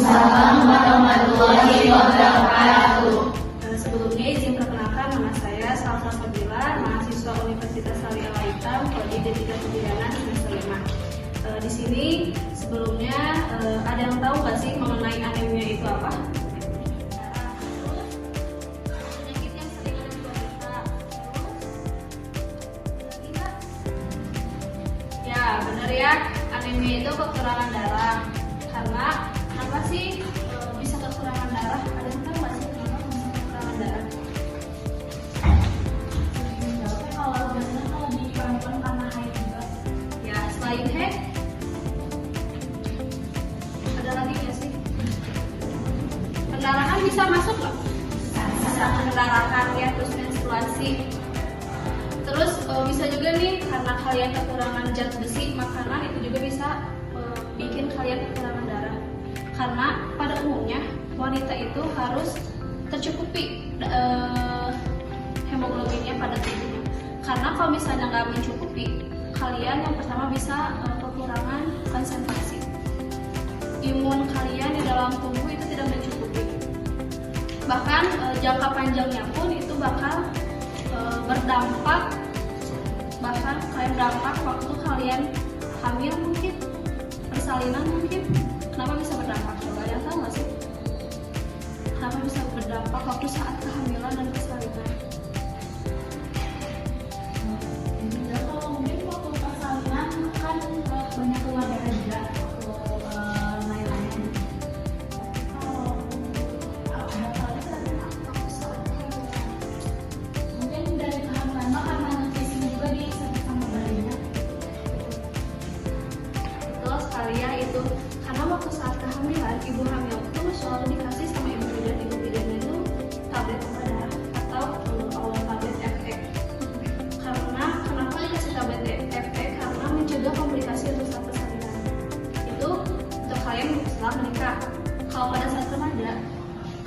Waalaikumsalam warahmatullahi wabarakatuh. Sebelumnya izin perkenalkan, nama saya Salsa Sabila, mahasiswa Universitas Sari Al-Aitam, Prodi D3 Kebidanan semester 5. Di sini sebelumnya ada yang tahu nggak sih mengenai anemia itu apa? Penyakit yang sering ada di wanita. Ya, benar ya. Anemia itu kekurangan darah. Karena kenapa sih bisa kekurangan darah? Ada yang tahu nggak sih kenapa bisa kekurangan darah? Kalau di perempuan karena haid juga. Ya, selain haid, ada lagi nggak sih? Pendarahan bisa masuk nggak? Bisa pendarahan ya, terus menstruasi. Terus bisa juga nih karena kalian kekurangan zat besi makanan, itu juga bisa bikin kalian kekurangan darah. Karena pada umumnya wanita itu harus tercukupi hemoglobinnya pada tubuhnya. Karena kalau misalnya nggak mencukupi, kalian yang pertama bisa kekurangan konsentrasi. Imun kalian di dalam tubuh itu tidak mencukupi. Bahkan jangka panjangnya pun itu bakal berdampak, bahkan kalian dampak waktu kalian hamil mungkin, persalinan mungkin. Kenapa bisa berdampak? Coba ada yang tahu nggak sih? Kenapa bisa berdampak waktu saat kehamilan dan persalinan? Ya, kalau mungkin waktu persalinan kan banyak keluar darah juga waktu lain-lain. Kalau ada kalian mungkin dari kehamilan karena nutrisinya juga disertai sama bayinya. Betul sekali ya itu. Karena waktu saat kehamilan, ibu hamil itu selalu dikasih sama ibu bidan itu tablet obat darah atau tablet FE. Karena kenapa dikasih tablet FE? Karena mencegah komplikasi untuk saat persalinan. Itu untuk kalian setelah menikah. Kalau pada saat remaja,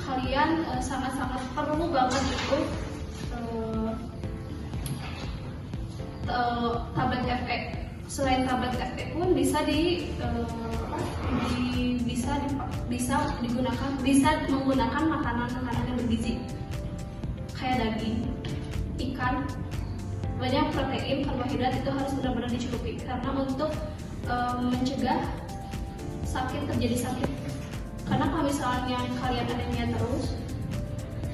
kalian sangat-sangat perlu banget itu tablet FE. Selain tablet FE pun bisa menggunakan makanan-makanan yang bergizi kayak daging, ikan, banyak protein, karbohidrat itu harus benar-benar dicukupi karena untuk mencegah terjadi sakit. Karena kalau misalnya kalian anemia terus,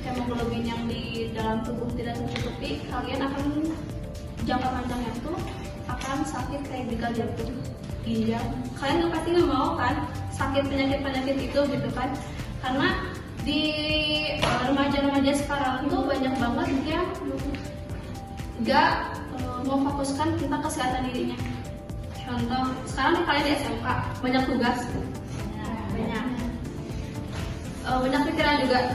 hemoglobin yang di dalam tubuh tidak mencukupi, kalian akan jangka panjangnya itu akan sakit kayak gagal jantung, ginjal. Kalian pasti nggak mau kan sakit penyakit itu gitu kan? Karena di remaja-remaja sekarang tuh banyak banget yang nggak mau fokuskan tentang kesehatan dirinya. Contoh, sekarang kalian di SMK banyak tugas, banyak pikiran juga.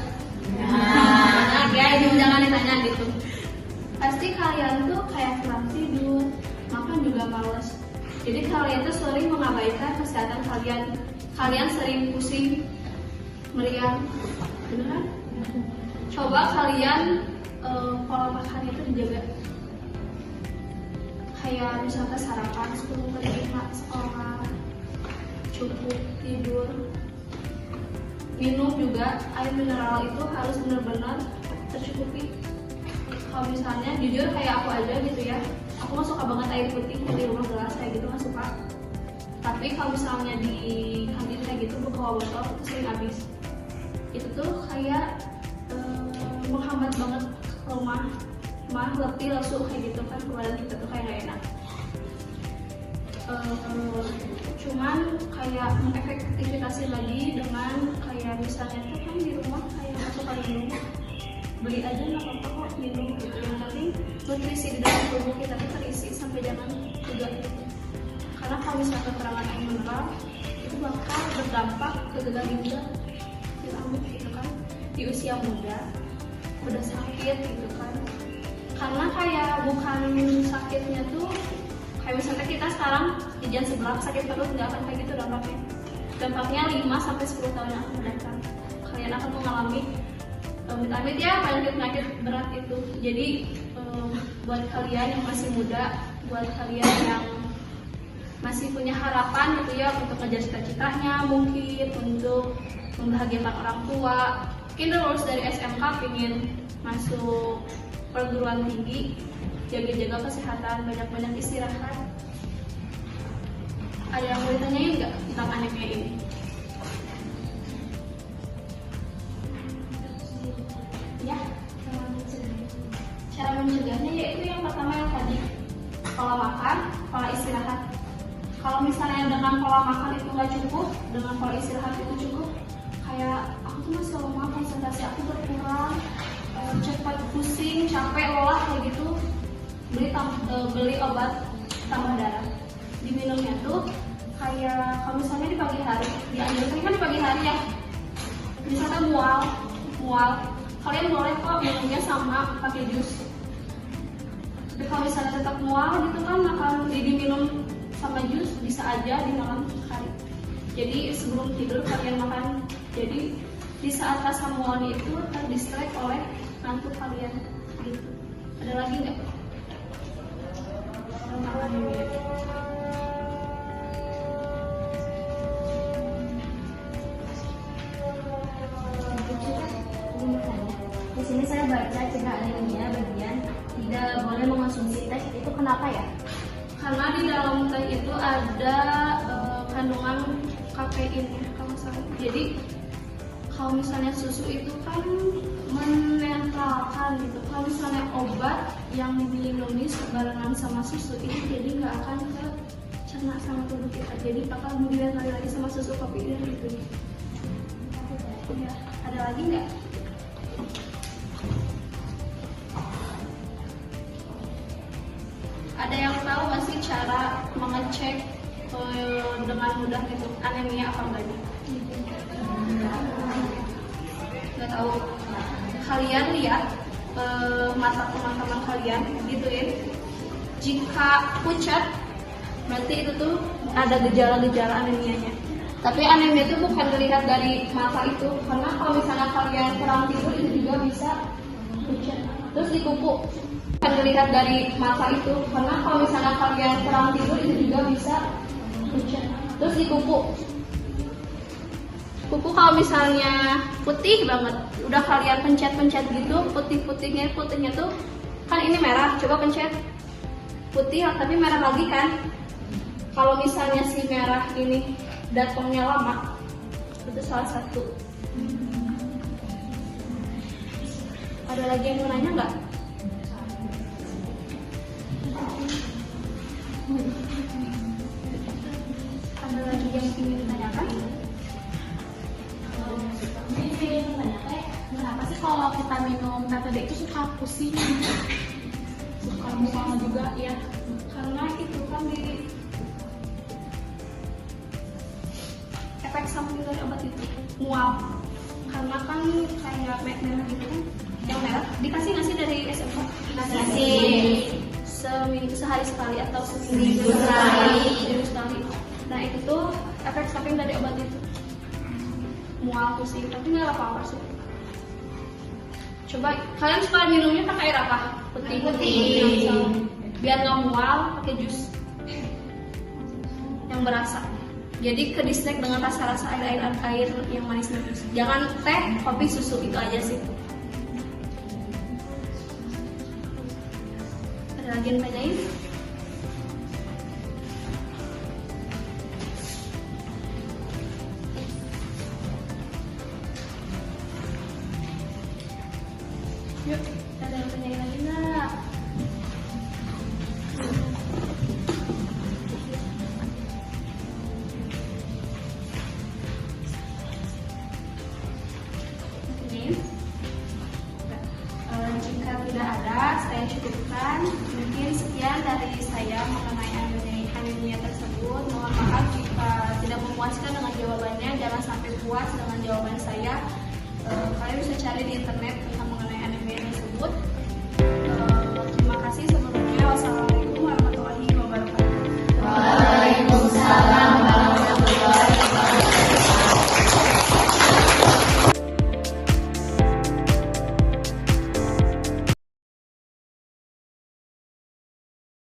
Banyak ya, jangan ditanya gitu. Pasti kalian tuh kayak kurang tidur, makan juga males. Jadi kalian tuh sering mengabaikan kesehatan kalian. Kalian sering pusing, meriang, beneran? Coba kalian pola makan itu dijaga. Kayak misalnya sarapan 10 kali 5 sekolah, cukup tidur, minum juga air mineral itu harus benar-benar tercukupi. Kalau misalnya jujur kayak aku aja gitu ya, aku mah suka banget air putih di rumah gelas kayak gitu mah suka. Tapi kalau misalnya di kantin kayak gitu bawa botol itu sering habis. Itu tuh kayak menghambat banget rumah letih lesu kayak gitu kan, badan kita tuh kayak gak enak. Cuman kayak mengefektivitasnya lagi dengan kayak misalnya tuh kan di rumah kayak masuk kali minum, beli aja nggak apa-apa kok minum gitu. Yang penting nutrisi di dalam tubuh kita tuh terisi sampai jangan juga gitu. Karena kalau misalnya kekurangan air mineral itu bakal berdampak ke gagal ginjal gitu kan, di usia muda udah sakit gitu kan. Karena kayak bukan sakitnya tuh kayak misalnya kita sekarang jajan sebelah sakit perut, nggak akan kayak gitu dampaknya. Dampaknya 5-10 tahun yang akan mendatang kalian akan mengalami amit-amit ya penyakit berat itu. Jadi buat kalian yang masih muda, buat kalian yang masih punya harapan gitu ya untuk ngejar cita-citanya, mungkin untuk membahagiakan orang tua, mungkin lulus dari SMK pengen masuk perguruan tinggi, jaga-jaga kesehatan, banyak-banyak istirahat. Ada yang mau ditanyain nggak tentang anemia ini? Ya, cara mencegahnya yaitu yang pertama yang tadi, pola makan, pola istirahat. Kalau misalnya dengan pola makan itu nggak cukup, dengan pola istirahat itu cukup, kayak aku tuh masih lemah, konsentrasi aku berkurang, cepat pusing, capek, lelah kayak gitu, beli obat tambah darah. Diminumnya tuh kayak kalau misalnya di pagi hari, dianjurkan kan di pagi hari ya, misalnya mual, kalian boleh kok minumnya sama pakai jus. Tapi kalau misalnya tetap mual gitu kan, akan diminum sama jus bisa aja di malam hari. Jadi sebelum tidur kalian makan. Jadi di saat rasa mualnya itu terdistract oleh ngantuk kalian gitu. Ada lagi nggak? Tentang anemia. Di sini saya baca cegah anemia bagian tidak boleh mengonsumsi teh, itu kenapa ya? Karena di dalam teh itu ada kandungan kafein ya kalau salah. Jadi kalau misalnya susu itu kan menetralkan gitu. Kalau misalnya obat yang diminumi barengan sama susu ini jadi nggak akan ke cerna sama tubuh kita. Jadi bakal dilatih lagi sama susu kafein itu. Ya, ada lagi nggak? Ada yang tahu nggak sih cara mengecek dengan mudah gitu anemia apa enggaknya? Nggak tahu. Kalian lihat mata teman-teman kalian gituin. Jika pucat, berarti itu tuh ada gejala-gejala anemianya. Tapi anemia itu bukan dilihat dari mata itu, karena kalau misalnya kalian kurang tidur itu juga bisa pucat. Terus di kuku, bukan dilihat dari mata itu, karena kalau misalnya kalian kurang tidur itu juga bisa pucat. Terus di kuku kalau misalnya putih banget, udah kalian pencet-pencet gitu, putihnya tuh kan ini merah, coba pencet putih tapi merah lagi kan. Kalau misalnya si merah ini datangnya lama, itu salah satu. Ada lagi yang mau nanya nggak? Ada lagi yang ingin ditanyakan? Kenapa sih kalau kita minum PPD itu suka pusing? Suka mual juga ya? Karena itu kan di efek samping dari obat itu mual. Karena kan kayak merah gitu kan, yang merah dikasih nggak sih dari SMK? Kasih Sehari sekali atau seminggu sekali. Nah itu tuh efek samping dari obat itu, mual, pusing, tapi nggak apa-apa sih. Coba kalian suka minumnya pakai air apa? Putih. Biar nggak mual, pakai jus yang berasa. Jadi ke distract dengan rasa-rasa air yang manis-manis. Jangan teh, kopi, susu, itu aja sih. Ada lagi yang tanyain? Yuk, ada yang tanyain lagi nggak? Jika tidak ada, saya cukupkan. Mungkin sekian dari saya mengenai anemia tersebut. Mohon maaf jika tidak memuaskan dengan jawabannya. Jangan sampai puas dengan jawaban saya. Kalian bisa cari di internet tentang mengenai anemia tersebut.